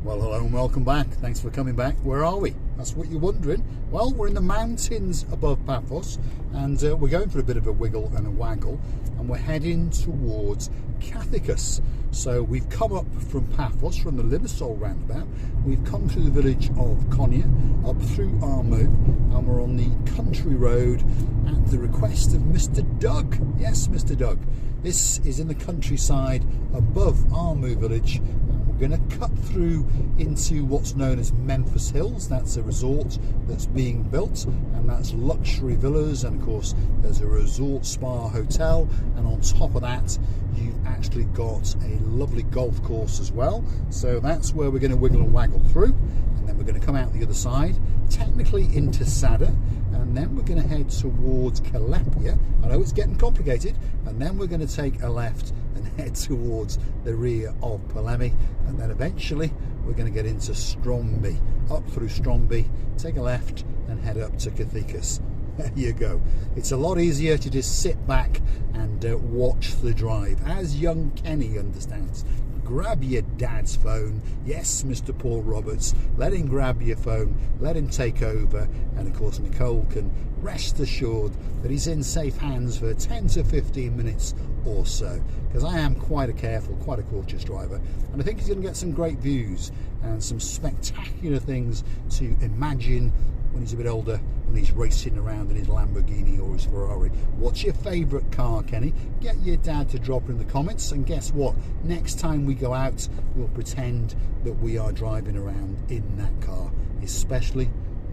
Well, hello and welcome back. Thanks for coming back. Where are we? That's what you're wondering. Well, we're in the mountains above Paphos, and we're going for a bit of a wiggle and a waggle, and we're heading towards Cathicus. So we've come up from Paphos, from the Limassol roundabout. We've come through the village of Konya, up through Armu, and we're on the country road at the request of Mr. Doug. Yes, Mr. Doug. This is in the countryside above Armu village. We're going to cut through into what's known as Memphis Hills. That's a resort that's being built, and that's luxury villas, and of course there's a resort spa hotel, and on top of that you've actually got a lovely golf course as well. So that's where we're going to wiggle and waggle through, and then we're going to come out the other side, technically into Sada, and then we're going to head towards Calepia. I know it's getting complicated, and then we're going to take a left and head towards the rear of Polemi, and then eventually we're going to get into Stromby, up through Stromby, take a left and head up to Cathicus. There you go. It's a lot easier to just sit back and watch the drive, as young Kenny understands. Grab your dad's phone. Yes, Mr. Paul Roberts, let him grab your phone, let him take over, and of course Nicole can rest assured that he's in safe hands for 10 to 15 minutes or so, because I am quite a careful, quite a cautious driver, and I think he's going to get some great views and some spectacular things to imagine when he's a bit older, when he's racing around in his Lamborghini or his Ferrari. What's your favourite car, Kenny? Get your dad to drop it in the comments, and guess what? Next time we go out, we'll pretend that we are driving around in that car, especially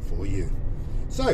for you. So,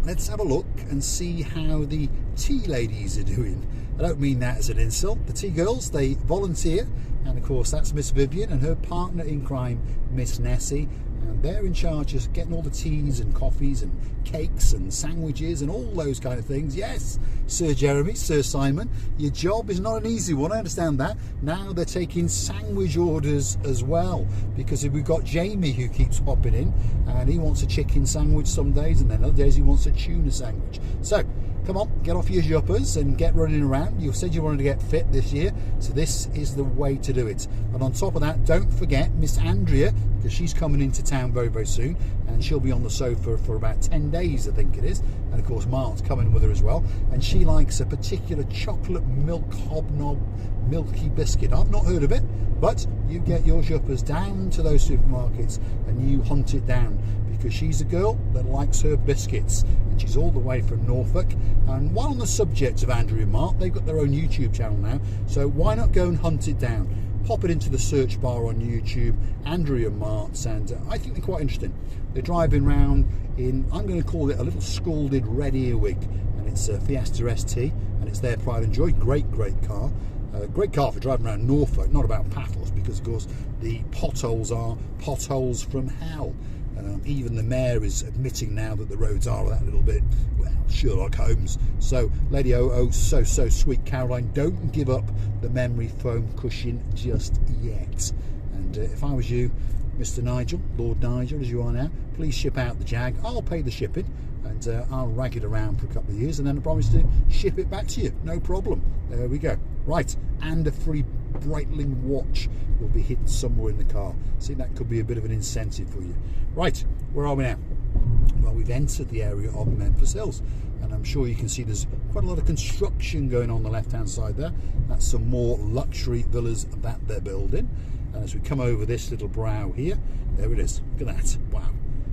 let's have a look and see how the tea ladies are doing. I don't mean that as an insult. The tea girls, they volunteer, and of course that's Miss Vivian and her partner in crime, Miss Nessie, and they're in charge of getting all the teas and coffees and cakes and sandwiches and all those kind of things. Yes, Sir Jeremy, Sir Simon, your job is not an easy one, I understand that. Now they're taking sandwich orders as well, because we've got Jamie who keeps popping in, and he wants a chicken sandwich some days, and then other days he wants a tuna sandwich. So come on, get off your yuppers and get running around. You said you wanted to get fit this year, so this is the way to do it. And on top of that, don't forget Miss Andrea, because she's coming into town very, very soon, and she'll be on the sofa for about 10 days, I think it is. And of course, Mark's coming with her as well, and she likes a particular chocolate milk hobnob milky biscuit. I've not heard of it, but you get your yuppers down to those supermarkets and you hunt it down, because she's a girl that likes her biscuits, and she's all the way from Norfolk. And while on the subject of Andrew and Mark, they've got their own YouTube channel now, so why not go and hunt it down? Pop it into the search bar on YouTube, Andrew and Mark's, and I think they're quite interesting. They're driving around in, I'm going to call it a little scalded red earwig, and it's a Fiesta ST, and it's their pride and joy. Great, great car. Great car for driving around Norfolk, not about Paphos, because of course the potholes are potholes from hell. Even the mayor is admitting now that the roads are that little bit, well, Sherlock Holmes. So, Lady Oh, so sweet Caroline, don't give up the memory foam cushion just yet. And if I was you, Mr. Nigel, Lord Nigel, as you are now, please ship out the Jag. I'll pay the shipping, and I'll rag it around for a couple of years, and then I promise to ship it back to you. No problem. There we go. Right, and a free Breitling watch will be hidden somewhere in the car. See, that could be a bit of an incentive for you. Right, where are we now? Well, we've entered the area of Memphis Hills, and I'm sure you can see there's quite a lot of construction going on the left-hand side there. That's some more luxury villas that they're building. And as we come over this little brow here, there it is. Look at that. Wow,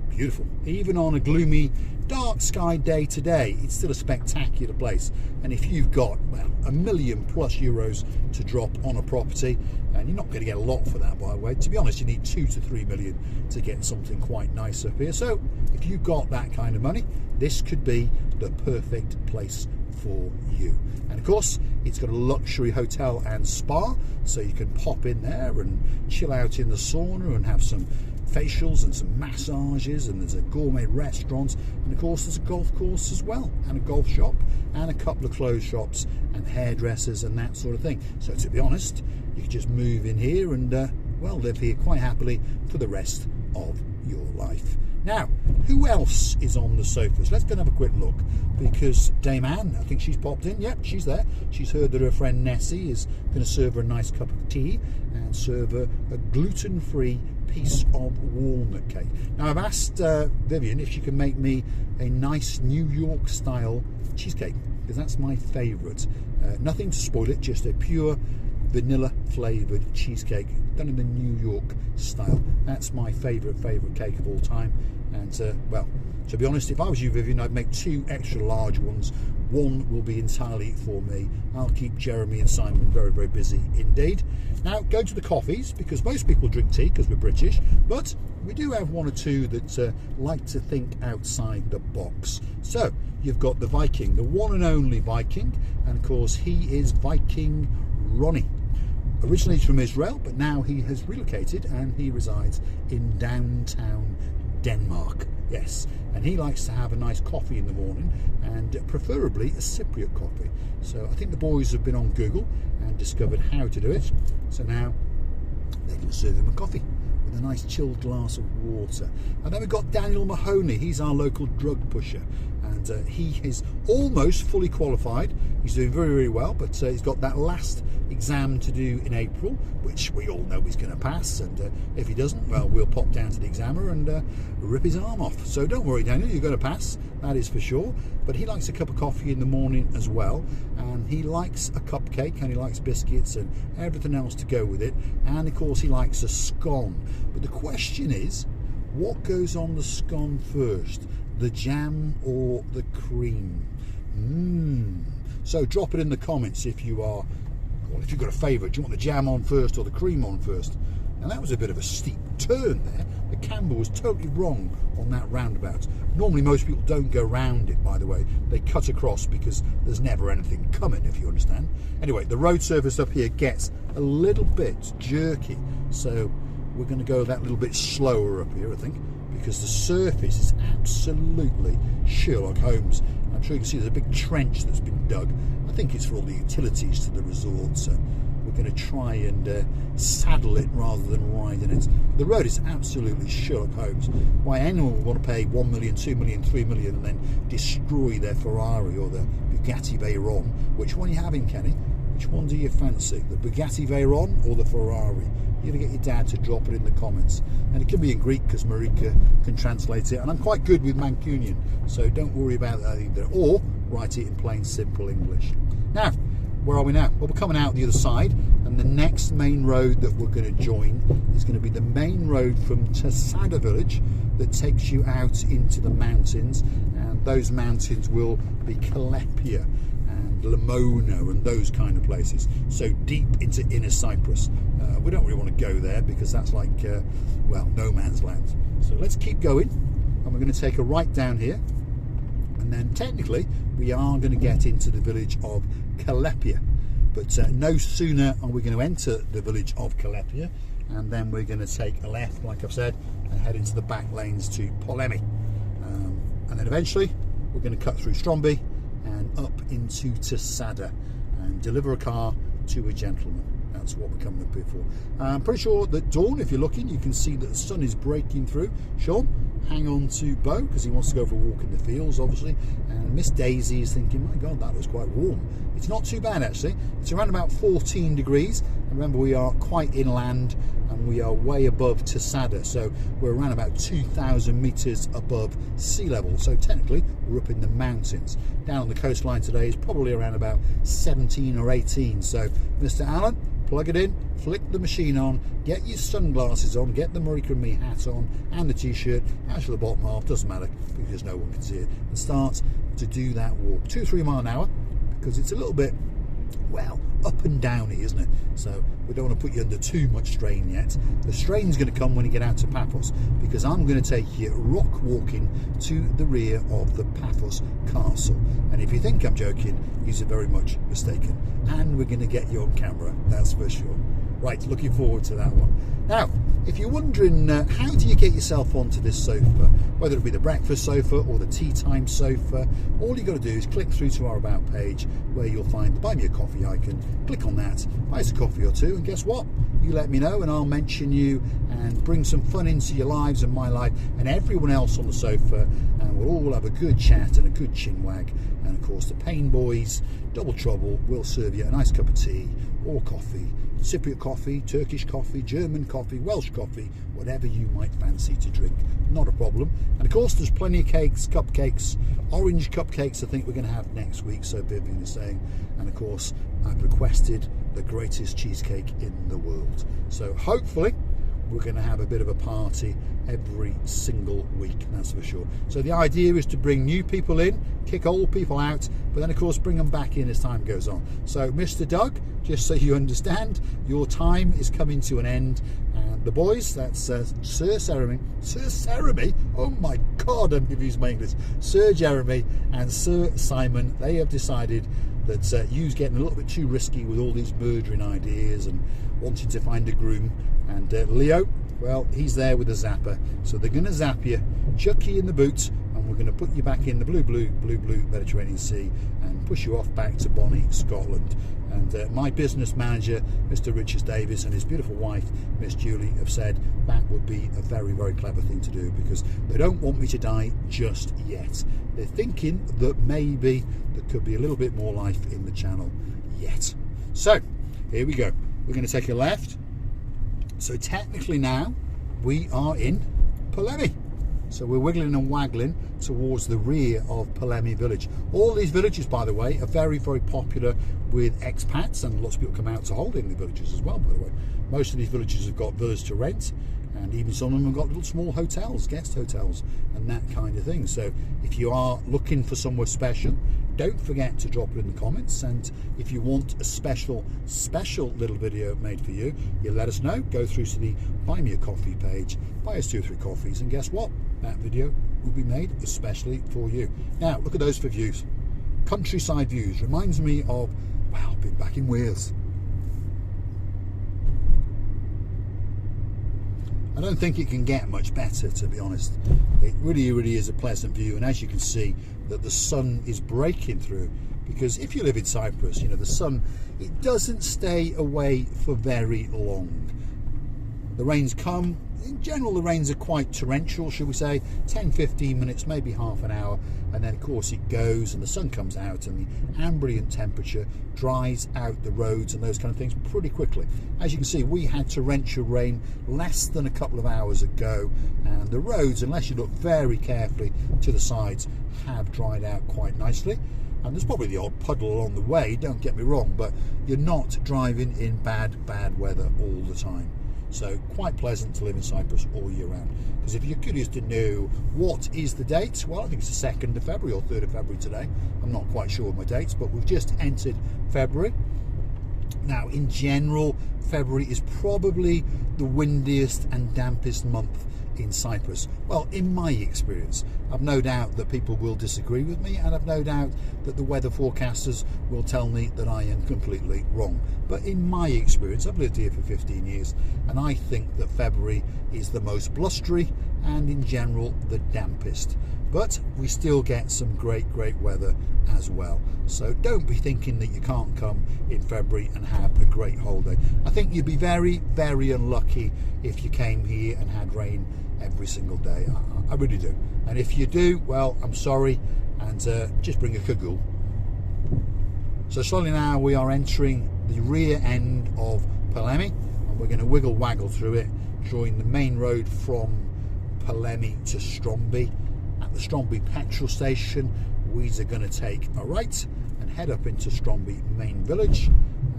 beautiful. Even on a gloomy, dark sky day today, it's still a spectacular place. And if you've got, well, €1 million+ to drop on a property, and you're not going to get a lot for that, by the way. To be honest, you need 2 to 3 million to get something quite nice up here. So if you've got that kind of money, this could be the perfect place for you. And of course, it's got a luxury hotel and spa, so you can pop in there and chill out in the sauna and have some facials and some massages, and there's a gourmet restaurant, and of course there's a golf course as well, and a golf shop, and a couple of clothes shops and hairdressers and that sort of thing. So to be honest, you could just move in here and well, live here quite happily for the rest of your life. Now, who else is on the sofas? Let's go and have a quick look, because Dame Anne, I think she's popped in. Yep, she's there. She's heard that her friend Nessie is going to serve her a nice cup of tea and serve her a gluten-free piece of walnut cake. Now, I've asked Vivian if she can make me a nice New York style cheesecake, because that's my favourite. Nothing to spoil it, just a pure vanilla flavoured cheesecake done in the New York style. That's my favourite cake of all time. And well, to be honest, if I was you, Vivian, I'd make 2 extra large ones. One will be entirely for me. I'll keep Jeremy and Simon very, very busy indeed. Now, go to the coffees, because most people drink tea because we're British, but we do have 1 or 2 that like to think outside the box. So you've got the Viking, the one and only Viking, and of course he is Viking Ronnie. Originally he's from Israel, but now he has relocated and he resides in downtown Denmark. Yes, and he likes to have a nice coffee in the morning, and preferably a Cypriot coffee. So I think the boys have been on Google and discovered how to do it. So now they're going to serve him a coffee with a nice chilled glass of water. And then we've got Daniel Mahoney. He's our local drug pusher, and he is almost fully qualified. He's doing very, very well, but he's got that last exam to do in April, which we all know he's going to pass, and if he doesn't, well, we'll pop down to the examiner and rip his arm off. So don't worry, Daniel, you're going to pass, that is for sure. But he likes a cup of coffee in the morning as well, and he likes a cupcake, and he likes biscuits and everything else to go with it, and of course he likes a scone. But the question is, what goes on the scone first, the jam or the cream? So drop it in the comments if you are, well, if you've got a favourite. Do you want the jam on first or the cream on first? Now that was a bit of a steep turn there. The camber was totally wrong on that roundabout. Normally most people don't go round it, by the way. They cut across because there's never anything coming, if you understand. Anyway, the road surface up here gets a little bit jerky, so we're going to go that little bit slower up here, I think, because the surface is absolutely Sherlock Holmes. I'm sure you can see there's a big trench that's been dug. I think it's for all the utilities to the resort, so we're going to try and saddle it rather than riding it. The road is absolutely Sherlock Holmes. Why anyone would want to pay 1 million, 2 million, 3 million and then destroy their Ferrari or the Bugatti Veyron? Which one are you having, Kenny? Which one do you fancy? The Bugatti Veyron or the Ferrari? You're going to get your dad to drop it in the comments. And it can be in Greek because Marika can translate it. And I'm quite good with Mancunian, so don't worry about that either. Or write it in plain, simple English. Now, where are we now? Well, we're coming out the other side, and the next main road that we're going to join is going to be the main road from Tasada village that takes you out into the mountains, and those mountains will be Calepia and Lamona and those kind of places, so deep into inner Cyprus. We don't really want to go there because that's like, well, no man's land. So let's keep going, and we're going to take a right down here, and then technically we are going to get into the village of Calepia, but no sooner are we going to enter the village of Calepia, and then we're going to take a left, like I've said, and head into the back lanes to Polemi, and then eventually we're going to cut through Stromby and up into Tasada and deliver a car to a gentleman. That's what we're coming up here for. I'm pretty sure that dawn, if you're looking, you can see that the sun is breaking through. Sean, hang on to Bo because he wants to go for a walk in the fields, obviously. And Miss Daisy is thinking, my God, that was quite warm. It's not too bad, actually. It's around about 14 degrees. And remember, we are quite inland and we are way above Tasada. So we're around about 2,000 metres above sea level. So technically, we're up in the mountains. Down on the coastline today is probably around about 17 or 18. So, Mr. Allen, plug it in, flick the machine on, get your sunglasses on, get the Marika and Me hat on and the t-shirt, as for the bottom half, doesn't matter because no one can see it, and start to do that walk. 2-3 mile an hour, because it's a little bit, well, up and downy, isn't it? So we don't want to put you under too much strain yet. The strain's going to come when you get out to Paphos, because I'm going to take you rock walking to the rear of the Paphos Castle. And if you think I'm joking, you're very much mistaken. And we're going to get you on camera, that's for sure. Right, looking forward to that one. Now, if you're wondering how do you get yourself onto this sofa, whether it be the breakfast sofa or the tea time sofa, all you got to do is click through to our about page where you'll find the buy me a coffee icon. Click on that, buy us a coffee or two, and guess what? You let me know and I'll mention you and bring some fun into your lives and my life and everyone else on the sofa, and we'll all have a good chat and a good chin wag. And of course the Pain Boys, Double Trouble, will serve you a nice cup of tea or coffee, Cypriot coffee, Turkish coffee, German coffee, Welsh coffee, whatever you might fancy to drink, not a problem. And of course there's plenty of cakes, cupcakes, orange cupcakes I think we're going to have next week, so Vivian is saying. And of course I've requested the greatest cheesecake in the world, so hopefully we're going to have a bit of a party every single week, that's for sure. So the idea is to bring new people in, kick old people out, but then of course bring them back in as time goes on. So Mr. Doug, just so you understand, your time is coming to an end, and the boys, that's Sir Jeremy, oh my god, I'm confused my English, Sir Jeremy and Sir Simon, they have decided that you's getting a little bit too risky with all these murdering ideas and wanting to find a groom. And Leo, well, he's there with a zapper, so they're going to zap you, chuck you in the boot, and we're going to put you back in the blue Mediterranean Sea and push you off back to Bonnie, Scotland. And my business manager, Mr. Richard Davis, and his beautiful wife, Miss Julie, have said that would be a very, very clever thing to do, because they don't want me to die just yet. They're thinking that maybe there could be a little bit more life in the channel yet. So here we go. We're going to take a left. So technically now we are in Polemi. So we're wiggling and waggling towards the rear of Polemi village. All these villages, by the way, are very, very popular with expats, and lots of people come out to Holding the villages as well, by the way. Most of these villages have got villas to rent, and even some of them have got little small hotels, guest hotels, and that kind of thing. So if you are looking for somewhere special, don't forget to drop it in the comments, and if you want a special little video made for you, you let us know. Go through to the Buy Me a Coffee page, buy us 2 or 3 coffees, and guess what? That video will be made especially for you. Now look at those for views. Countryside views. Reminds me of, wow, I've been back in Wales. I don't think it can get much better, to be honest. It really is a pleasant view, and as you can see that the sun is breaking through, because if you live in Cyprus, you know, the sun, it doesn't stay away for very long. The rains come, in general the rains are quite torrential, shall we say, 10-15 minutes, maybe half an hour, and then of course it goes and the sun comes out and the ambient temperature dries out the roads and those kind of things pretty quickly. As you can see, we had torrential rain less than a couple of hours ago, and the roads, unless you look very carefully to the sides, have dried out quite nicely. And there's probably the odd puddle along the way, don't get me wrong, but you're not driving in bad weather all the time. So quite pleasant to live in Cyprus all year round. Because if you're curious to know what is the date, well, I think it's the 2nd of February or 3rd of February today. I'm not quite sure of my dates, but we've just entered February. Now, in general, February is probably the windiest and dampest month in Cyprus. Well, in my experience, I've no doubt that people will disagree with me, and I've no doubt that the weather forecasters will tell me that I am completely wrong. But in my experience, I've lived here for 15 years, and I think that February is the most blustery and in general the dampest. But we still get some great weather as well. So don't be thinking that you can't come in February and have a great holiday. I think you'd be very unlucky if you came here and had rain every single day. I really do. And if you do, well, I'm sorry, and just bring a cagoule. So slowly now we are entering the rear end of Polemi, and we're going to wiggle waggle through it, drawing the main road from Polemi to Stromby. At the Stromby petrol station, we are going to take a right and head up into Stromby main village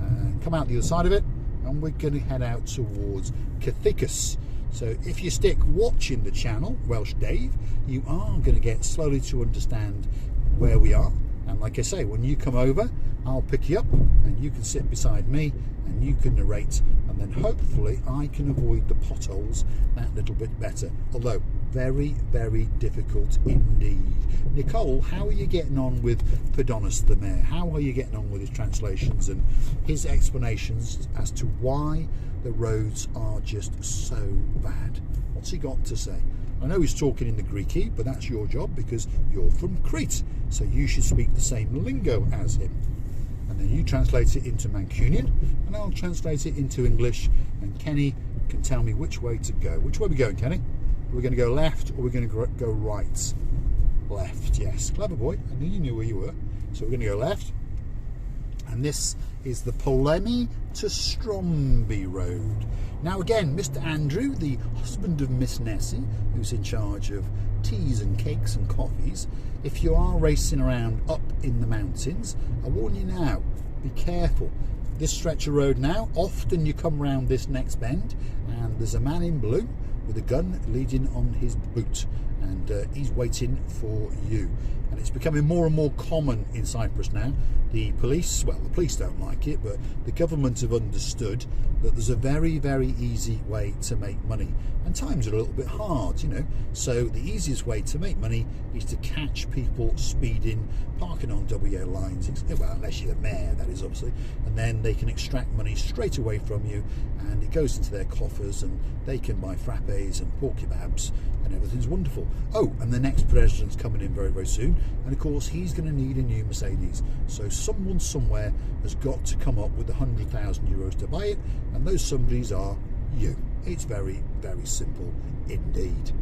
and come out the other side of it, and we're going to head out towards Cathicus. So if you stick watching the channel, Welsh Dave, you are going to get slowly to understand where we are. And like I say, when you come over, I'll pick you up and you can sit beside me and you can narrate, and then hopefully I can avoid the potholes that little bit better. Although very, very difficult indeed. Nicole, how are you getting on with Padonis the Mayor? How are you getting on with his translations and his explanations as to why the roads are just so bad? What's he got to say? I know he's talking in the Greeky, but that's your job because you're from Crete, so you should speak the same lingo as him. And then you translate it into Mancunian, and I'll translate it into English, and Kenny can tell me which way to go. Which way are we going, Kenny? Are we going to go left or are we going to go right? Left, yes. Clever boy. I knew you knew where you were. So we're going to go left. And this is the Polemi to Stromby Road. Now again, Mr. Andrew, the husband of Miss Nessie, who's in charge of teas and cakes and coffees, if you are racing around up in the mountains, I warn you now, be careful. This stretch of road now, often you come round this next bend and there's a man in blue with a gun leading on his boot, and he's waiting for you. And it's becoming more and more common in Cyprus now. The police, well, the police don't like it, but the government have understood that there's a very, very easy way to make money. And times are a little bit hard, you know. So the easiest way to make money is to catch people speeding, parking on WA lines, well, unless you're the mayor, that is, obviously. And then they can extract money straight away from you, and it goes into their coffers, and they can buy frappes and pork kebabs, and everything's wonderful. Oh, and the next president's coming in very, very soon, and of course he's going to need a new Mercedes. So someone somewhere has got to come up with 100,000 euros to buy it, and those somebodies are you. It's very, very simple indeed.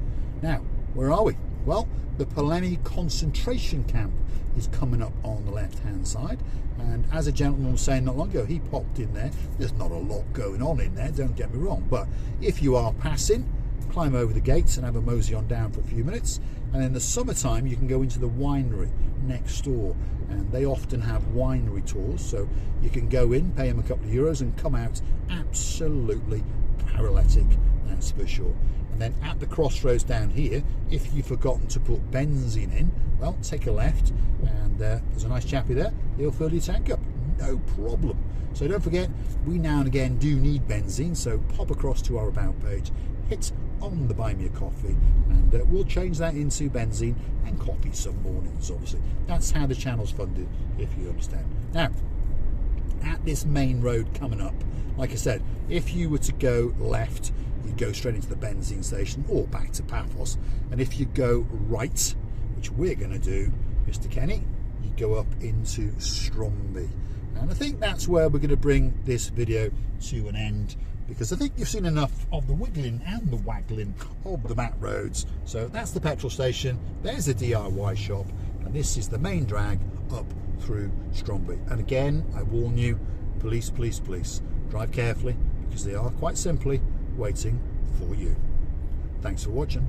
Now, where are we? Well, the Polemi concentration camp is coming up on the left-hand side, and as a gentleman was saying not long ago, he popped in there. There's not a lot going on in there, don't get me wrong, but if you are passing, climb over the gates and have a mosey on down for a few minutes, and in the summertime you can go into the winery next door, and they often have winery tours, so you can go in, pay them a couple of euros and come out absolutely paralytic, that's for sure. And then at the crossroads down here, if you've forgotten to put benzene in, well, take a left, and there's a nice chappie there, he'll fill your tank up, no problem. So don't forget, we now and again do need benzene, so pop across to our about page, hit on the buy me a coffee, and we'll change that into benzene and coffee some mornings, obviously. That's how the channel's funded, if you understand. Now, at this main road coming up, like I said, if you were to go left, you'd go straight into the benzene station or back to Paphos, and if you go right, which we're going to do, Mr. Kenny, you go up into Stromby. And I think that's where we're going to bring this video to an end, because I think you've seen enough of the wiggling and the waggling of the back roads. So that's the petrol station, there's the DIY shop, and this is the main drag up through Stromby. And again, I warn you, police, police, police, drive carefully, because they are quite simply waiting for you. Thanks for watching.